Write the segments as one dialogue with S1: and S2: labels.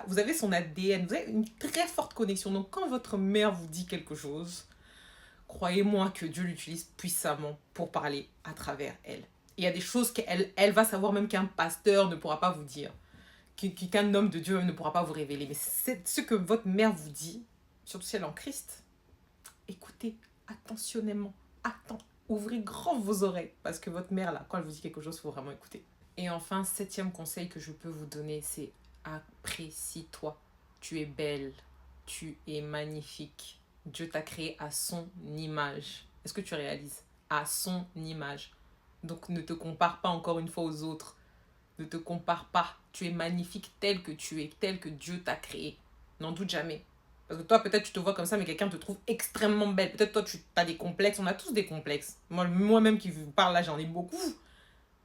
S1: vous avez son ADN, vous avez une très forte connexion. Donc quand votre mère vous dit quelque chose, croyez-moi que Dieu l'utilise puissamment pour parler à travers elle. Il y a des choses qu'elle va savoir même qu'un pasteur ne pourra pas vous dire, qu'un homme de Dieu ne pourra pas vous révéler. Mais c'est ce que votre mère vous dit, surtout si elle est en Christ. Écoutez attentionnément. Ouvrez grand vos oreilles. Parce que votre mère, là, quand elle vous dit quelque chose, il faut vraiment écouter. Et enfin, 7e conseil que je peux vous donner, c'est apprécie-toi. Tu es belle. Tu es magnifique. Dieu t'a créé à son image. Est-ce que tu réalises? À son image. Donc ne te compare pas encore une fois aux autres. Ne te compare pas. Tu es magnifique tel que tu es, tel que Dieu t'a créé. N'en doute jamais. Parce que toi, peut-être tu te vois comme ça, mais quelqu'un te trouve extrêmement belle. Peut-être toi, tu as des complexes. On a tous des complexes. Moi-même qui vous parle là, j'en ai beaucoup.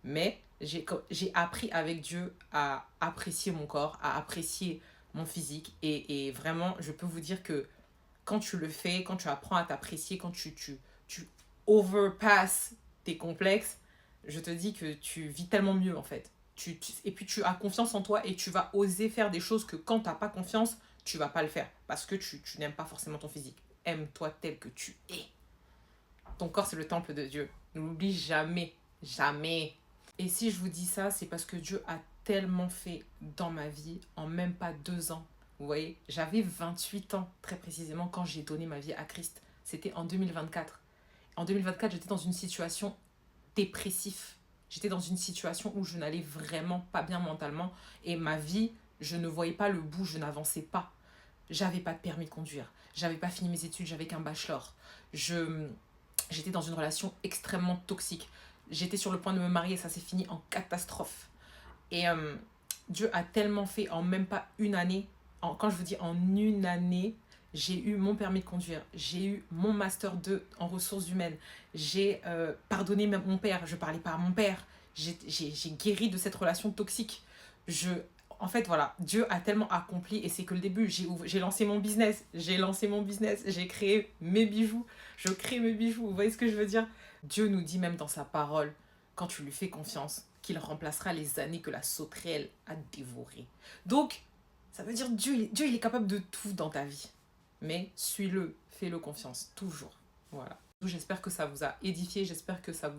S1: Mais j'ai appris avec Dieu à apprécier mon corps, à apprécier mon physique. Et vraiment, je peux vous dire que quand tu le fais, quand tu apprends à t'apprécier, quand tu overpasses tes complexes, je te dis que tu vis tellement mieux en fait. Et puis tu as confiance en toi et tu vas oser faire des choses que quand tu n'as pas confiance, tu vas pas le faire. Parce que tu n'aimes pas forcément ton physique. Aime-toi tel que tu es. Ton corps, c'est le temple de Dieu. Ne l'oublie jamais. Jamais. Et si je vous dis ça, c'est parce que Dieu a tellement fait dans ma vie en même pas 2 ans. Vous voyez, j'avais 28 ans très précisément quand j'ai donné ma vie à Christ. C'était en 2024. En 2024, j'étais dans une situation dépressive. J'étais dans une situation où je n'allais vraiment pas bien mentalement. Et ma vie, je ne voyais pas le bout, je n'avançais pas. J'avais pas de permis de conduire. J'avais pas fini mes études, j'avais qu'un bachelor. J'étais dans une relation extrêmement toxique. J'étais sur le point de me marier, ça s'est fini en catastrophe. Et Dieu a tellement fait en même pas une année. Quand je vous dis en une année, j'ai eu mon permis de conduire. J'ai eu mon master 2 en ressources humaines. J'ai pardonné même mon père. Je parlais pas à mon père. J'ai guéri de cette relation toxique. En fait, voilà, Dieu a tellement accompli et c'est que le début. J'ai lancé mon business. J'ai créé mes bijoux. Je crée mes bijoux. Vous voyez ce que je veux dire? Dieu nous dit même dans sa parole, quand tu lui fais confiance, qu'il remplacera les années que la sauterelle a dévorées. Donc, ça veut dire Dieu, il est capable de tout dans ta vie. Mais suis-le, fais-le confiance, toujours. Voilà. J'espère que ça vous a édifié, j'espère que ça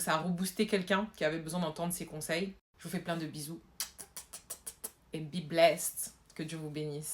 S1: a reboosté quelqu'un qui avait besoin d'entendre ces conseils. Je vous fais plein de bisous. Et be blessed. Que Dieu vous bénisse.